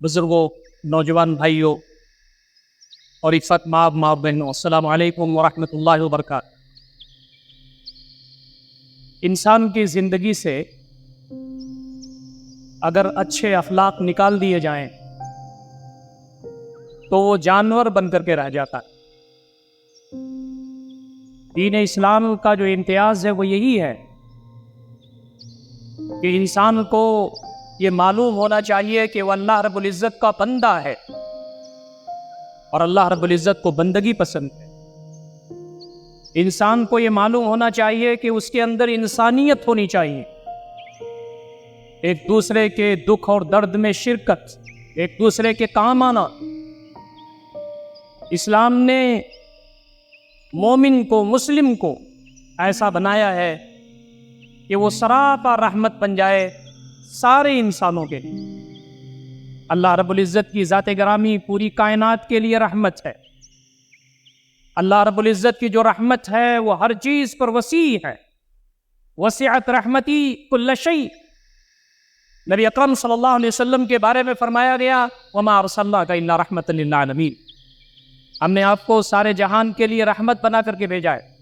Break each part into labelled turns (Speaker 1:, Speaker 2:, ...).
Speaker 1: بزرگوں، نوجوان بھائیوں اور عزت ماں بہنوں، السلام علیکم ورحمۃ اللہ وبرکاتہ۔ انسان کی زندگی سے اگر اچھے اخلاق نکال دیے جائیں تو وہ جانور بن کر کے رہ جاتا ہے۔ دین اسلام کا جو امتیاز ہے وہ یہی ہے کہ انسان کو یہ معلوم ہونا چاہیے کہ وہ اللہ رب العزت کا بندہ ہے اور اللہ رب العزت کو بندگی پسند ہے۔ انسان کو یہ معلوم ہونا چاہیے کہ اس کے اندر انسانیت ہونی چاہیے، ایک دوسرے کے دکھ اور درد میں شرکت، ایک دوسرے کے کام آنا۔ اسلام نے مومن کو، مسلم کو ایسا بنایا ہے کہ وہ سراپا رحمت بن جائے سارے انسانوں کے لیے۔ اللہ رب العزت کی ذات گرامی پوری کائنات کے لیے رحمت ہے۔ اللہ رب العزت کی جو رحمت ہے وہ ہر چیز پر وسیع ہے۔ وسعت رحمتی کل شیء۔ نبی اکرم صلی اللہ علیہ وسلم کے بارے میں فرمایا گیا وما ارسلناک الا رحمۃ للعالمین، ہم نے آپ کو سارے جہان کے لیے رحمت بنا کر کے بھیجا ہے۔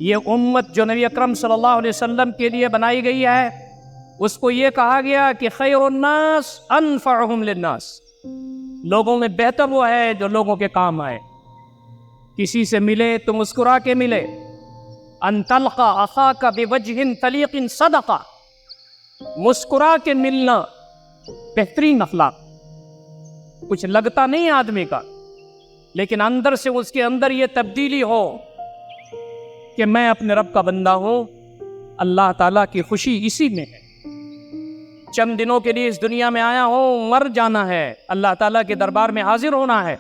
Speaker 1: یہ امت جو نبی اکرم صلی اللہ علیہ وسلم کے لیے بنائی گئی ہے، اس کو یہ کہا گیا کہ خیر الناس انفعہم للناس، لوگوں میں بہتر وہ ہے جو لوگوں کے کام آئے۔ کسی سے ملے تو مسکرا کے ملے۔ ان تلقى اخاک بوجہ طلیق صدقہ، مسکرا کے ملنا بہترین اخلاق۔ کچھ لگتا نہیں آدمی کا، لیکن اندر سے اس کے اندر یہ تبدیلی ہو کہ میں اپنے رب کا بندہ ہوں، اللہ تعالیٰ کی خوشی اسی میں ہے۔ چند دنوں کے لیے اس دنیا میں آیا ہوں، مر جانا ہے، اللہ تعالیٰ کے دربار میں حاضر ہونا ہے،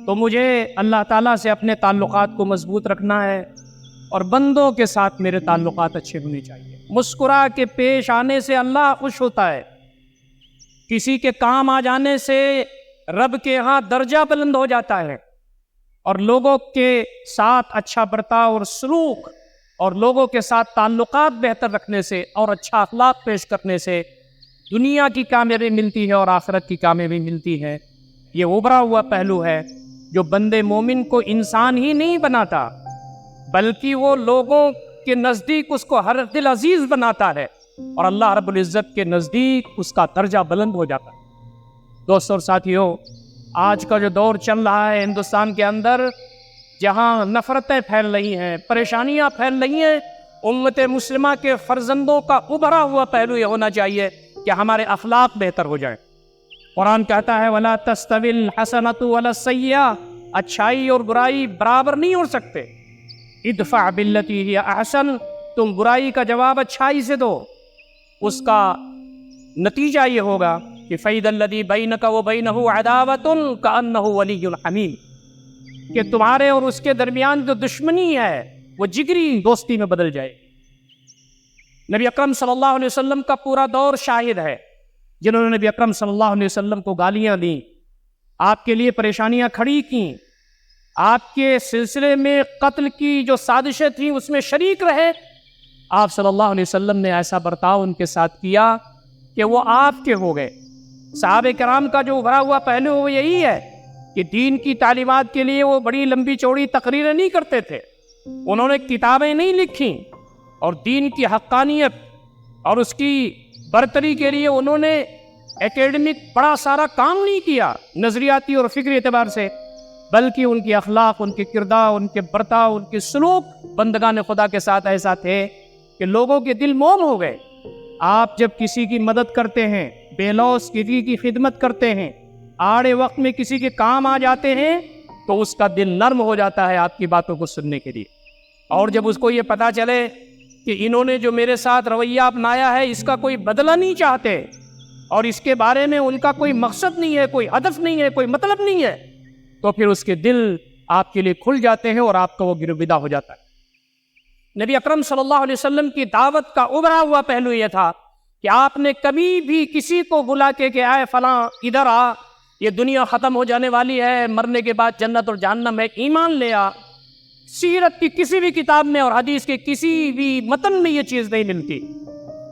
Speaker 1: تو مجھے اللہ تعالیٰ سے اپنے تعلقات کو مضبوط رکھنا ہے اور بندوں کے ساتھ میرے تعلقات اچھے ہونے چاہیے۔ مسکرا کے پیش آنے سے اللہ خوش ہوتا ہے، کسی کے کام آ جانے سے رب کے ہاں درجہ بلند ہو جاتا ہے، اور لوگوں کے ساتھ اچھا برتاؤ اور سلوک اور لوگوں کے ساتھ تعلقات بہتر رکھنے سے اور اچھا اخلاق پیش کرنے سے دنیا کی کامیابی ملتی ہے اور آخرت کی کامیابی ملتی ہے۔ یہ ابھرا ہوا پہلو ہے جو بندے مومن کو انسان ہی نہیں بناتا، بلکہ وہ لوگوں کے نزدیک اس کو ہر دل عزیز بناتا ہے، اور اللہ رب العزت کے نزدیک اس کا درجہ بلند ہو جاتا ہے۔ دوستوں اور ساتھیوں، آج کا جو دور چل رہا ہے ہندوستان کے اندر، جہاں نفرتیں پھیل رہی ہیں، پریشانیاں پھیل رہی ہیں، امت مسلمہ کے فرزندوں کا ابھرا ہوا پہلو یہ ہونا چاہیے کہ ہمارے اخلاق بہتر ہو جائیں۔ قرآن کہتا ہے وَلَا تَسْتَوِي الْحَسَنَةُ وَلَا السَّيِّئَةُ، اچھائی اور برائی برابر نہیں ہو سکتے۔ ادفع بالتی ہی احسن، تم برائی کا جواب اچھائی سے دو، اس کا نتیجہ یہ ہوگا کہ فَإِذَا الَّذِي بَيْنَكَ وَبَيْنَهُ عَدَاوَةٌ كَأَنَّهُ وَلِيٌّ حَمِيمٌ، کہ تمہارے اور اس کے درمیان جو دشمنی ہے وہ جگری دوستی میں بدل جائے۔ نبی اکرم صلی اللہ علیہ وسلم کا پورا دور شاہد ہے، جنہوں نے نبی اکرم صلی اللہ علیہ وسلم کو گالیاں دیں، آپ کے لیے پریشانیاں کھڑی کیں، آپ کے سلسلے میں قتل کی جو سازشیں تھیں اس میں شریک رہے، آپ صلی اللہ علیہ وسلم نے ایسا برتاؤ ان کے ساتھ کیا کہ وہ آپ کے ہو گئے۔ صحابہ کرام کا جو ابھرا ہوا پہلو وہ یہی ہے کہ دین کی تعلیمات کے لیے وہ بڑی لمبی چوڑی تقریریں نہیں کرتے تھے، انہوں نے کتابیں نہیں لکھیں، اور دین کی حقانیت اور اس کی برتری کے لیے انہوں نے اکیڈمک بڑا سارا کام نہیں کیا نظریاتی اور فکری اعتبار سے، بلکہ ان کی اخلاق، ان کے کردار، ان کے برتاؤ، ان کے سلوک بندگان خدا کے ساتھ ایسا تھے کہ لوگوں کے دل موم ہو گئے۔ آپ جب کسی کی مدد کرتے ہیں، بے لوث کسی کی خدمت کرتے ہیں، آڑے وقت میں کسی کے کام آ جاتے ہیں، تو اس کا دل نرم ہو جاتا ہے آپ کی باتوں کو سننے کے لیے۔ اور جب اس کو یہ پتا چلے کہ انہوں نے جو میرے ساتھ رویہ اپنایا ہے اس کا کوئی بدلہ نہیں چاہتے، اور اس کے بارے میں ان کا کوئی مقصد نہیں ہے، کوئی ہدف نہیں ہے، کوئی مطلب نہیں ہے، تو پھر اس کے دل آپ کے لیے کھل جاتے ہیں اور آپ کا وہ گرویدہ ہو جاتا ہے۔ نبی اکرم صلی اللہ علیہ وسلم کی دعوت کا ابھرا ہوا پہلو یہ تھا کہ آپ نے کبھی بھی کسی کو بلا کے کہ آئے فلاں ادھر آ، یہ دنیا ختم ہو جانے والی ہے، مرنے کے بعد جنت اور جہنم ہے، ایمان لے آ۔ سیرت کی کسی بھی کتاب میں اور حدیث کے کسی بھی متن میں یہ چیز نہیں ملتی۔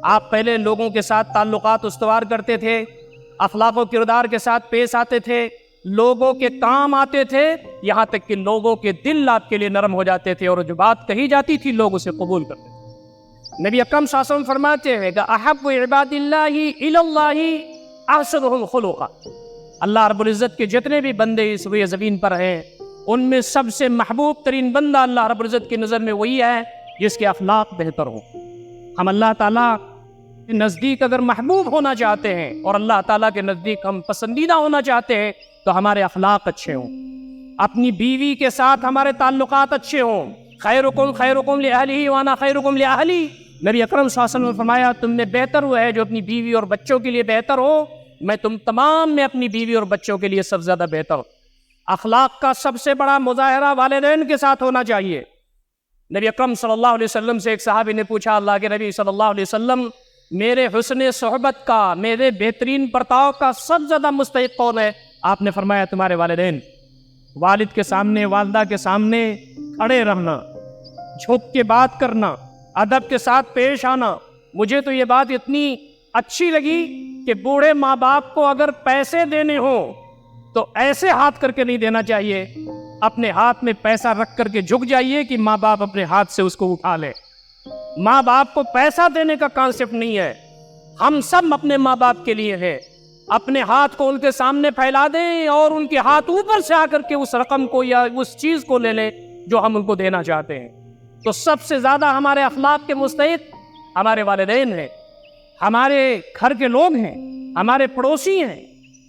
Speaker 1: آپ پہلے لوگوں کے ساتھ تعلقات استوار کرتے تھے، اخلاق و کردار کے ساتھ پیش آتے تھے، لوگوں کے کام آتے تھے، یہاں تک کہ لوگوں کے دل آپ کے لیے نرم ہو جاتے تھے اور جو بات کہی جاتی تھی لوگ اسے قبول کرتے تھے۔ نبی اکرم صلی اللہ علیہ وسلم فرماتے ہیں کہ احب عباد اللہ الی اللہ احسنہم خلقا، اللہ رب العزت کے جتنے بھی بندے اس روئے زمین پر ہیں ان میں سب سے محبوب ترین بندہ اللہ رب العزت کی نظر میں وہی ہے جس کے اخلاق بہتر ہوں۔ ہم اللہ تعالیٰ کے نزدیک اگر محبوب ہونا چاہتے ہیں اور اللہ تعالیٰ کے نزدیک ہم پسندیدہ ہونا چاہتے ہیں تو ہمارے اخلاق اچھے ہوں، اپنی بیوی کے ساتھ ہمارے تعلقات اچھے ہوں۔ خیرکم خیرکم لأہلہ وانا خیرکم لأہلی، نبی اکرم صلی اللہ علیہ وسلم نے فرمایا تم میں بہتر وہ ہے جو اپنی بیوی اور بچوں کے لیے بہتر ہو، میں تم تمام میں اپنی بیوی اور بچوں کے لیے سب سے زیادہ بہتر ہوں۔ اخلاق کا سب سے بڑا مظاہرہ والدین کے ساتھ ہونا چاہیے۔ نبی اکرم صلی اللہ علیہ وسلم سے ایک صحابی نے پوچھا اللہ کے نبی صلی اللہ علیہ وسلم میرے حسن صحبت کا، میرے بہترین برتاؤ کا سب سے زیادہ مستحق کون ہے؟ آپ نے فرمایا تمہارے والدین۔ والد کے سامنے، والدہ کے سامنے کھڑے رہنا، جھک کے بات کرنا، ادب کے ساتھ پیش آنا۔ مجھے تو یہ بات اتنی اچھی لگی کہ بوڑھے ماں باپ کو اگر پیسے دینے ہوں تو ایسے ہاتھ کر کے نہیں دینا چاہیے، اپنے ہاتھ میں پیسہ رکھ کر کے جھک جائیے کہ ماں باپ اپنے ہاتھ سے اس کو اٹھا لے۔ ماں باپ کو پیسہ دینے کا کانسیپٹ نہیں ہے، ہم سب اپنے ماں باپ کے لیے ہیں۔ اپنے ہاتھ کو ان کے سامنے پھیلا دیں اور ان کے ہاتھ اوپر سے آ کر کے اس رقم کو یا اس چیز کو لے لیں جو ہم ان کو دینا چاہتے ہیں۔ تو سب سے زیادہ ہمارے اخلاق کے مستحق ہمارے والدین ہیں، ہمارے گھر کے لوگ ہیں، ہمارے پڑوسی ہیں،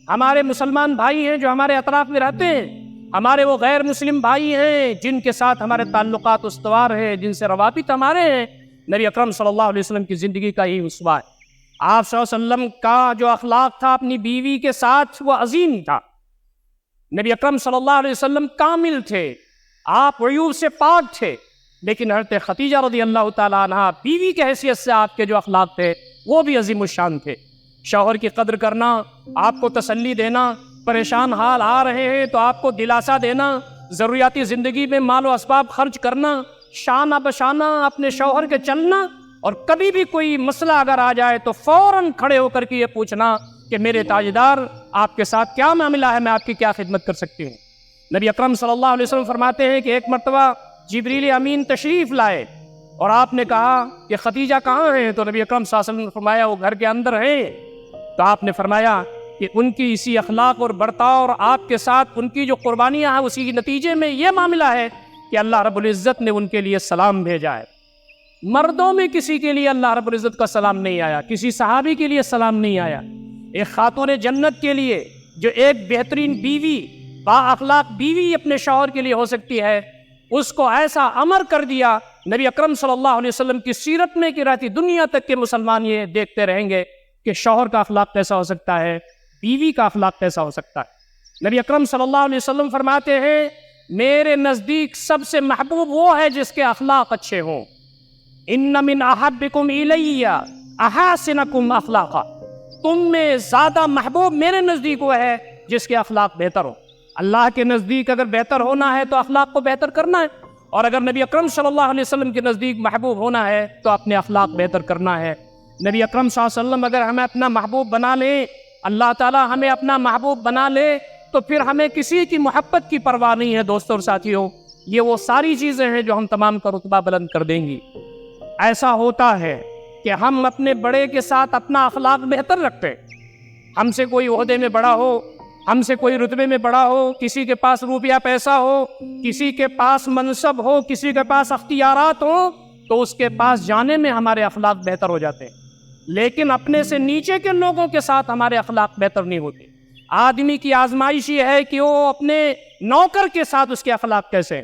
Speaker 1: ہمارے مسلمان بھائی ہیں جو ہمارے اطراف میں رہتے ہیں، ہمارے وہ غیر مسلم بھائی ہیں جن کے ساتھ ہمارے تعلقات استوار ہیں، جن سے روابط ہمارے ہیں۔ نبی اکرم صلی اللہ علیہ وسلم کی زندگی کا یہی اسوہ ہے۔ آپ صلی اللہ علیہ وسلم کا جو اخلاق تھا اپنی بیوی کے ساتھ وہ عظیم تھا۔ نبی اکرم صلی اللہ علیہ وسلم کامل تھے، آپ عیوب سے پاک تھے، لیکن حضرت خدیجہ رضی اللہ تعالیٰ عنہ بیوی کی حیثیت سے آپ کے جو اخلاق تھے وہ بھی عظیم الشان تھے۔ شوہر کی قدر کرنا، آپ کو تسلی دینا، پریشان حال آ رہے ہیں تو آپ کو دلاسا دینا، ضروریاتی زندگی میں مال و اسباب خرچ کرنا، شانہ بشانہ اپنے شوہر کے چلنا، اور کبھی بھی کوئی مسئلہ اگر آ جائے تو فوراً کھڑے ہو کر کے یہ پوچھنا کہ میرے تاجدار آپ کے ساتھ کیا معاملہ ہے، میں آپ کی کیا خدمت کر سکتی ہوں۔ نبی اکرم صلی اللہ علیہ وسلم فرماتے ہیں کہ ایک مرتبہ جبریل امین تشریف لائے اور آپ نے کہا کہ خدیجہ کہاں ہیں؟ تو نبی اکرم صلی اللہ علیہ وسلم نے فرمایا وہ گھر کے اندر ہیں۔ تو آپ نے فرمایا کہ ان کی اسی اخلاق اور برتاؤ اور آپ کے ساتھ ان کی جو قربانیاں ہیں اسی نتیجے میں یہ معاملہ ہے کہ اللہ رب العزت نے ان کے لیے سلام بھیجا ہے۔ مردوں میں کسی کے لیے اللہ رب العزت کا سلام نہیں آیا، کسی صحابی کے لیے سلام نہیں آیا۔ ایک خاتون جنت کے لیے جو ایک بہترین بیوی، با اخلاق بیوی اپنے شوہر کے لیے ہو سکتی ہے، اس کو ایسا امر کر دیا نبی اکرم صلی اللہ علیہ وسلم کی سیرت میں کہ رہتی دنیا تک کے مسلمان یہ دیکھتے رہیں گے کہ شوہر کا اخلاق کیسا ہو سکتا ہے، بیوی کا اخلاق کیسا ہو سکتا ہے۔ نبی اکرم صلی اللہ علیہ وسلم فرماتے ہیں میرے نزدیک سب سے محبوب وہ ہے جس کے اخلاق اچھے ہوں۔ ان من احبکم الی احاسنکم اخلاقا، تم میں زیادہ محبوب میرے نزدیک وہ ہے جس کے اخلاق بہتر ہو۔ اللہ کے نزدیک اگر بہتر ہونا ہے تو اخلاق کو بہتر کرنا ہے، اور اگر نبی اکرم صلی اللہ علیہ وسلم کے نزدیک محبوب ہونا ہے تو اپنے اخلاق بہتر کرنا ہے۔ نبی اکرم صلی اللہ علیہ وسلم اگر ہمیں اپنا محبوب بنا لیں، اللہ تعالی ہمیں اپنا محبوب بنا لے، تو پھر ہمیں کسی کی محبت کی پرواہ نہیں ہے۔ دوستوں اور ساتھیوں، یہ وہ ساری چیزیں ہیں جو ہم تمام کا رتبہ بلند کر دیں گی۔ ایسا ہوتا ہے کہ ہم اپنے بڑے کے ساتھ اپنا اخلاق بہتر رکھتے ہیں، ہم سے کوئی عہدے میں بڑا ہو، ہم سے کوئی رتبے میں بڑا ہو، کسی کے پاس روپیہ پیسہ ہو، کسی کے پاس منصب ہو، کسی کے پاس اختیارات ہوں، تو اس کے پاس جانے میں ہمارے اخلاق بہتر ہو جاتے ہیں، لیکن اپنے سے نیچے کے لوگوں کے ساتھ ہمارے اخلاق بہتر نہیں ہوتے۔ آدمی کی آزمائش یہ ہے کہ وہ اپنے نوکر کے ساتھ اس کے اخلاق کیسے ہیں،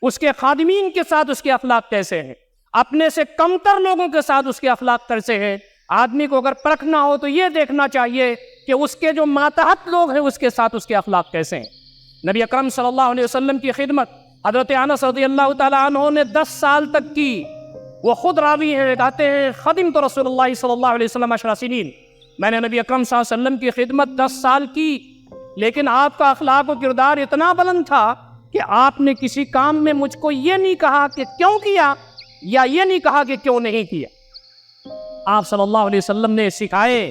Speaker 1: اس کے خادمین کے ساتھ اس کے اخلاق کیسے ہیں، اپنے سے کمتر لوگوں کے ساتھ اس کے اخلاق کیسے ہیں۔ آدمی کو اگر پرکھنا ہو تو یہ دیکھنا چاہیے کہ اس کے جو ماتحت لوگ ہیں اس کے ساتھ اس کے اخلاق کیسے ہیں۔ نبی اکرم صلی اللہ علیہ وسلم کی خدمت حضرت انس رضی اللہ تعالیٰ عنہ نے 10 سال تک کی۔ وہ خود راوی ہیں، کہتے ہیں خدمت رسول اللہ صلی اللہ علیہ وسلم 10 سنین، میں نے نبی اکرم صلی اللہ علیہ وسلم کی خدمت 10 سال کی، لیکن آپ کا اخلاق و کردار اتنا بلند تھا کہ آپ نے کسی کام میں مجھ کو یہ نہیں کہا کہ کیوں کیا، یا یہ نہیں کہا کہ کیوں نہیں کیا۔ آپ صلی اللہ علیہ وسلم نے سکھائے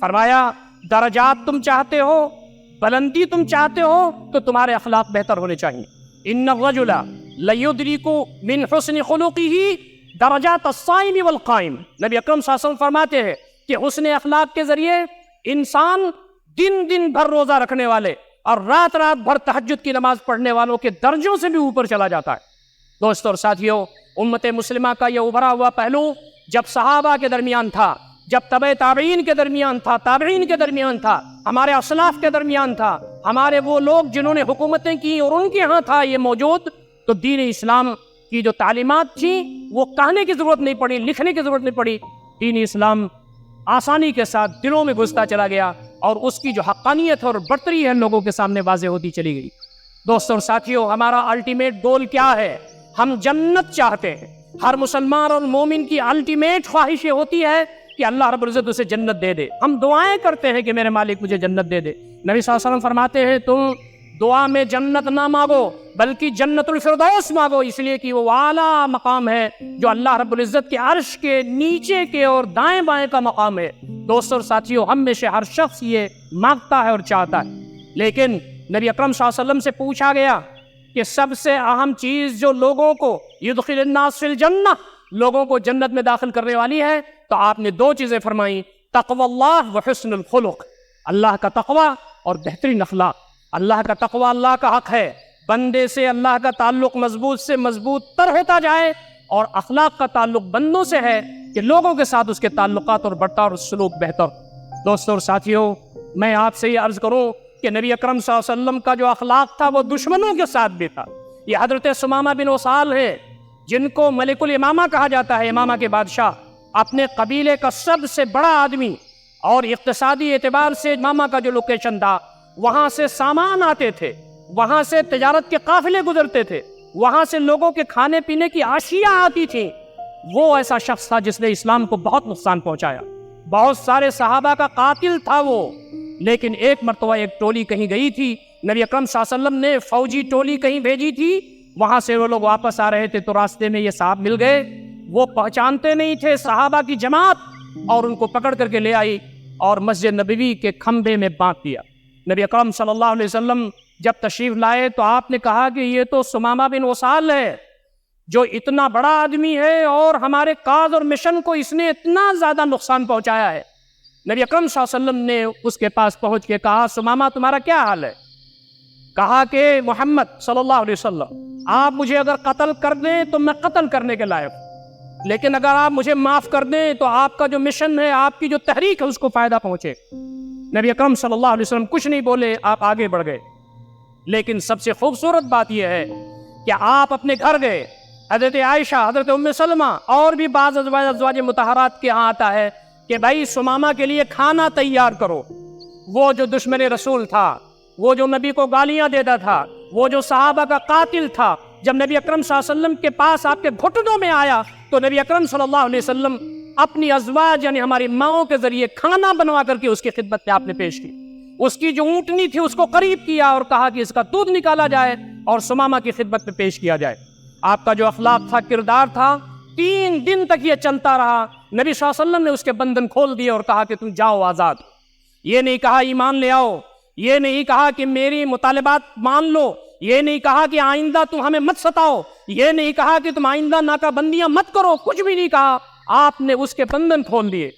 Speaker 1: فرمایا درجات تم چاہتے ہو، بلندی تم چاہتے ہو تو تمہارے اخلاق بہتر ہونے چاہیے. ان الرجل لیدرک من حسن خلقہ درجات الصائم والقائم. نبی اکرم صلی اللہ علیہ وسلم فرماتے ہیں کہ حسن اخلاق کے ذریعے انسان دن بھر روزہ رکھنے والے اور رات بھر تہجد کی نماز پڑھنے والوں کے درجوں سے بھی اوپر چلا جاتا ہے. دوستوں اور ساتھیوں، امت مسلمہ کا یہ ابھرا ہوا پہلو جب صحابہ کے درمیان تھا، جب تبع تابعین کے درمیان تھا، تابعین کے درمیان تھا، ہمارے اسلاف کے درمیان تھا، ہمارے وہ لوگ جنہوں نے حکومتیں کی اور ان کے ہاں تھا یہ موجود، تو دین اسلام کی جو تعلیمات تھیں وہ کہنے کی ضرورت نہیں پڑی، لکھنے کی ضرورت نہیں پڑی. دین اسلام آسانی کے ساتھ دلوں میں گھستا چلا گیا اور اس کی جو حقانیت اور برتری ہے لوگوں کے سامنے واضح ہوتی چلی گئی. دوستوں اور ساتھیوں، ہمارا الٹیمیٹ گول کیا ہے؟ ہم جنت چاہتے ہیں. ہر مسلمان اور مومن کی الٹیمیٹ خواہش یہ ہوتی ہے کہ اللہ رب العزت اسے جنت دے دے. ہم دعائیں کرتے ہیں کہ میرے مالک مجھے جنت دے دے. نبی صلی اللہ علیہ وسلم فرماتے ہیں تم دعا میں جنت نہ مانگو بلکہ جنت الفردوس مانگو، اس لیے کہ وہ اعلیٰ مقام ہے جو اللہ رب العزت کے عرش کے نیچے کے اور دائیں بائیں کا مقام ہے. دوستوں اور ساتھیوں، ہم میں سے ہر شخص یہ مانگتا ہے اور چاہتا ہے، لیکن نبی اکرم صلی اللہ علیہ وسلم سے پوچھا گیا کہ سب سے اہم چیز جو لوگوں کو یدخل الناس فی الجنہ، لوگوں کو جنت میں داخل کرنے والی ہے، تو آپ نے دو چیزیں فرمائیں، تقوی اللہ و حسن الخلق. اللہ کا تقوی اور بہترین اخلاق. اللہ کا تقوی اللہ کا حق ہے، بندے سے اللہ کا تعلق مضبوط سے مضبوط تر ہوتا جائے، اور اخلاق کا تعلق بندوں سے ہے کہ لوگوں کے ساتھ اس کے تعلقات اور برتاؤ اور سلوک بہتر. دوستوں اور ساتھیوں، میں آپ سے یہ عرض کروں کہ نبی اکرم صلی اللہ علیہ وسلم کا جو اخلاق تھا وہ دشمنوں کے ساتھ بھی تھا. یہ حضرت ثمامہ بن اسال ہیں جن کو ملک الامامہ کہا جاتا ہے، امامہ کے بادشاہ، اپنے قبیلے کا سب سے بڑا آدمی، اور اقتصادی اعتبار سے امامہ کا جو لوکیشن تھا وہاں سے سامان آتے تھے، وہاں سے تجارت کے قافلے گزرتے تھے، وہاں سے لوگوں کے کھانے پینے کی اشیاء آتی تھیں. وہ ایسا شخص تھا جس نے اسلام کو بہت نقصان پہنچایا، بہت سارے صحابہ کا قاتل تھا وہ. لیکن ایک مرتبہ ایک ٹولی کہیں گئی تھی، نبی اکرم صلی اللہ علیہ وسلم نے فوجی ٹولی کہیں بھیجی تھی، وہاں سے وہ لوگ واپس آ رہے تھے تو راستے میں یہ صاحب مل گئے. وہ پہچانتے نہیں تھے صحابہ کی جماعت، اور ان کو پکڑ کر کے لے آئی اور مسجد نبوی کے کھمبے میں باندھ دیا. نبی اکرم صلی اللہ علیہ وسلم جب تشریف لائے تو آپ نے کہا کہ یہ تو ثمامہ بن اسال ہے جو اتنا بڑا آدمی ہے اور ہمارے کاز اور مشن کو اس نے اتنا زیادہ نقصان پہنچایا ہے. نبی اکرم صلی اللہ علیہ وسلم نے اس کے پاس پہنچ کے کہا ثمامہ تمہارا کیا حال ہے؟ کہا کہ محمد صلی اللہ علیہ وسلم آپ مجھے اگر قتل کر دیں تو میں قتل کرنے کے لائق ہوں، لیکن اگر آپ مجھے معاف کر دیں تو آپ کا جو مشن ہے، آپ کی جو تحریک ہے اس کو فائدہ پہنچے. نبی اکرم صلی اللہ علیہ وسلم کچھ نہیں بولے، آپ آگے بڑھ گئے. لیکن سب سے خوبصورت بات یہ ہے کہ آپ اپنے گھر گئے. حضرت عائشہ، حضرت ام سلمہ اور بھی بعض ازواج مطہرات کے ہاں آتا ہے کہ بھائی ثمامہ کے لیے کھانا تیار کرو. وہ جو دشمن رسول تھا، وہ جو نبی کو گالیاں دیتا تھا، وہ جو صحابہ کا قاتل تھا، جب نبی اکرم صلی اللہ علیہ وسلم کے پاس آپ کے گھٹنوں میں آیا تو نبی اکرم صلی اللہ علیہ وسلم اپنی ازواج یعنی ہماری ماؤں کے ذریعے کھانا بنوا کر کے اس کی خدمت میں آپ نے پیش کی. اس کی جو اونٹنی تھی اس کو قریب کیا اور کہا کہ اس کا دودھ نکالا جائے اور ثمامہ کی خدمت میں پیش کیا جائے. آپ کا جو اخلاق تھا، کردار تھا، 3 دن تک یہ چلتا رہا. نبی صلی اللہ علیہ وسلم نے اس کے بندھن کھول دیے اور کہا کہ تم جاؤ آزاد. یہ نہیں کہا ایمان لے آؤ، یہ نہیں کہا کہ میری مطالبات مان لو، یہ نہیں کہا کہ آئندہ تم ہمیں مت ستاؤ، یہ نہیں کہا کہ تم آئندہ ناکہ بندیاں مت کرو، کچھ بھی نہیں کہا. آپ نے اس کے بندھن کھول دیے.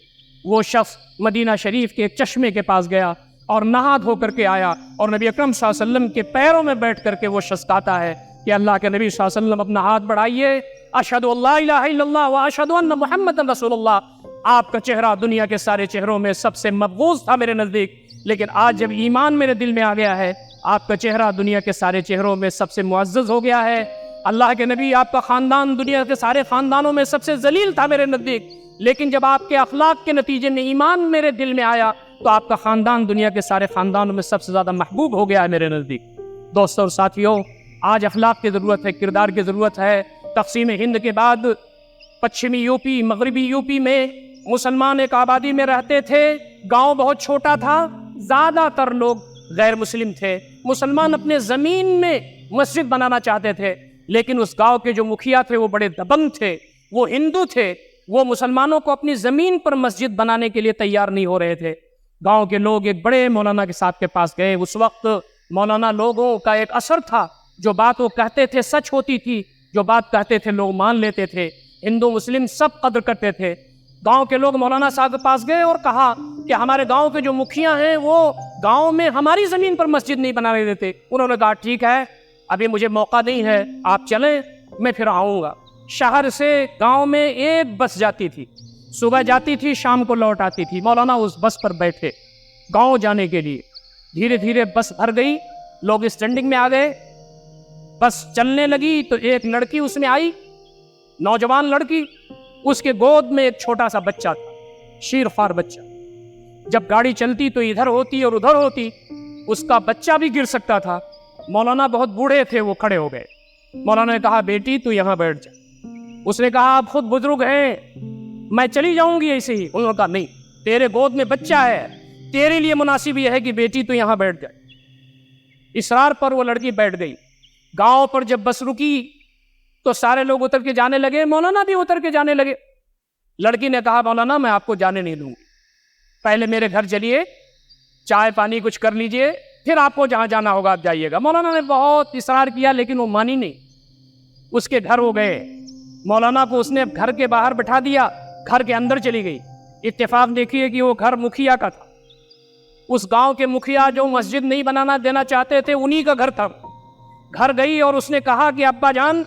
Speaker 1: وہ شخص مدینہ شریف کے ایک چشمے کے پاس گیا اور نہا دھو کر کے آیا، اور نبی اکرم صلی اللہ علیہ وسلم کے پیروں میں بیٹھ کر کے وہ شخص کہتا ہے کہ اللہ کے نبی صلی اللہ علیہ وسلم اپنا ہاتھ بڑھائیے، اشہد ان لا الہ الا اللہ و اشہد ان محمد رسول اللہ. آپ کا چہرہ دنیا کے سارے چہروں میں سب سے مبغوض تھا میرے نزدیک، لیکن آج جب ایمان میرے دل میں آ گیا ہے، آپ کا چہرہ دنیا کے سارے چہروں میں سب سے معزز ہو گیا ہے. اللہ کے نبی، آپ کا خاندان دنیا کے سارے خاندانوں میں سب سے ذلیل تھا میرے نزدیک، لیکن جب آپ کے اخلاق کے نتیجے میں ایمان میرے دل میں آیا تو آپ کا خاندان دنیا کے سارے خاندانوں میں سب سے زیادہ محبوب ہو گیا ہے میرے نزدیک. دوستوں اور ساتھیوں، آج اخلاق کی ضرورت ہے، کردار کی ضرورت ہے. تقسیم ہند کے بعد پچھمی یوپی، مغربی یوپی میں مسلمان ایک آبادی میں رہتے تھے. گاؤں بہت چھوٹا تھا، زیادہ تر لوگ غیر مسلم تھے. مسلمان اپنے زمین میں مسجد بنانا چاہتے تھے، لیکن اس گاؤں کے جو مکھیا تھے وہ بڑے دبنگ تھے، وہ ہندو تھے، وہ مسلمانوں کو اپنی زمین پر مسجد بنانے کے لیے تیار نہیں ہو رہے تھے. گاؤں کے لوگ ایک بڑے مولانا کے صاحب کے پاس گئے. اس وقت مولانا لوگوں کا ایک اثر تھا، جو بات وہ کہتے تھے سچ ہوتی تھی، جو بات کہتے تھے لوگ مان لیتے تھے، ہندو مسلم سب قدر کرتے تھے. گاؤں کے لوگ مولانا صاحب کے پاس گئے اور کہا کہ ہمارے گاؤں کے جو مکھیا ہیں وہ گاؤں میں ہماری زمین پر مسجد نہیں بنانے دیتے. انہوں نے کہا ٹھیک ہے، ابھی مجھے موقع نہیں ہے، آپ چلیں، میں پھر آؤں گا. شہر سے گاؤں میں ایک بس جاتی تھی، صبح جاتی تھی، شام کو لوٹ آتی تھی. مولانا اس بس پر بیٹھے گاؤں جانے کے لیے. دھیرے دھیرے بس بھر گئی، لوگ اسٹینڈنگ میں آ گئے. بس چلنے لگی تو ایک لڑکی اس میں آئی، نوجوان لڑکی. اس کے گود میں ایک چھوٹا سا بچہ تھا، شیر خوار بچہ. جب گاڑی چلتی تو ادھر ہوتی اور ادھر ہوتی، اس کا بچہ بھی گر سکتا تھا. مولانا بہت بوڑھے تھے، وہ کھڑے ہو گئے. مولانا نے کہا بیٹی تو یہاں بیٹھ جا. اس نے کہا آپ خود بزرگ ہیں، میں چلی جاؤں گی ایسے ہی. انہوں نے کہا نہیں، تیرے گود میں بچہ ہے، تیرے لیے مناسب یہ ہے کہ بیٹی تو یہاں بیٹھ جائے. اصرار پر وہ لڑکی بیٹھ گئی. گاؤں پر جب بس رکی تو سارے لوگ اتر کے جانے لگے، مولانا بھی اتر کے جانے لگے. لڑکی نے کہا مولانا میں آپ کو جانے نہیں دوں گی، پہلے میرے گھر چلیے، چائے پانی کچھ کر لیجئے، پھر آپ کو جہاں جانا ہوگا آپ جائیے گا. مولانا نے بہت اصرار کیا لیکن وہ مانی نہیں. اس کے گھر ہو گئے. مولانا کو اس نے گھر کے باہر بٹھا دیا، گھر کے اندر چلی گئی. اتفاق دیکھیے کہ وہ گھر مکھیا کا تھا. اس گاؤں کے مکھیا جو مسجد نہیں بنانا دینا چاہتے تھے، انہی کا گھر تھا. گھر گئی اور اس نے کہا کہ ابا جان،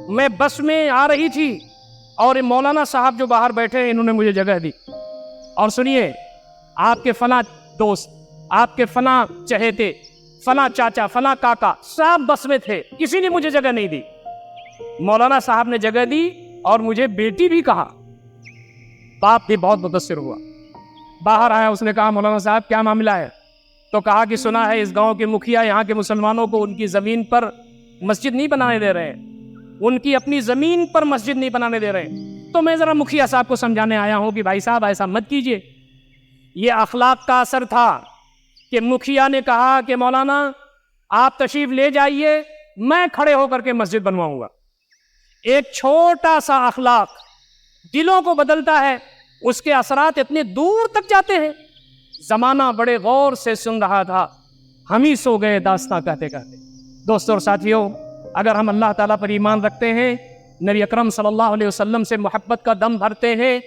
Speaker 1: میں بس میں آ رہی تھی اور مولانا صاحب جو باہر بیٹھے انہوں نے مجھے جگہ دی، اور سنیے آپ کے فلاں دوست، آپ کے فلاں چہیتے، فلاں چاچا، فلاں کاکا سب بس میں تھے، کسی نے مجھے جگہ نہیں دی. مولانا صاحب نے جگہ دی اور مجھے بیٹی بھی کہا. باپ بھی بہت متاثر ہوا، باہر آیا. اس نے کہا مولانا صاحب کیا معاملہ ہے؟ تو کہا کہ سنا ہے اس گاؤں کے مکھیا یہاں کے مسلمانوں کو ان کی زمین پر مسجد نہیں بنانے دے رہے، ان کی اپنی زمین پر مسجد نہیں بنانے دے رہے. تو میں ذرا مکھیا صاحب کو سمجھانے آیا ہوں کہ بھائی صاحب ایسا مت کیجیے. یہ اخلاق کا اثر تھا کہ مکھیا نے کہا کہ مولانا آپ تشریف لے جائیے، میں کھڑے ہو کر کے مسجد بنواؤں گا. ایک چھوٹا سا اخلاق دلوں کو بدلتا ہے، اس کے اثرات اتنے دور تک جاتے ہیں. زمانہ بڑے غور سے سن رہا تھا، ہم ہی سو گئے داستاں کہتے کہتے. دوستوں اور ساتھیوں، اگر ہم اللہ تعالیٰ پر ایمان رکھتے ہیں، نبی اکرم صلی اللہ علیہ وسلم سے محبت کا دم بھرتے ہیں،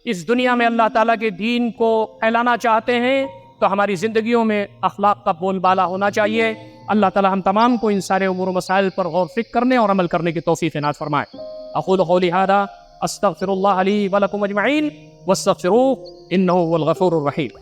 Speaker 1: اس دنیا میں اللہ تعالیٰ کے دین کو پھیلانا چاہتے ہیں، تو ہماری زندگیوں میں اخلاق کا بول بالا ہونا چاہیے. اللہ تعالیٰ ہم تمام کو ان سارے امور و مسائل پر غور فکر کرنے اور عمل کرنے کی توفیق عنایت فرمائے. اقول قولی ھذا استغفر اللہ لی ولکم اجمعین واستغفروہ انہ هو الغفور الرحیم.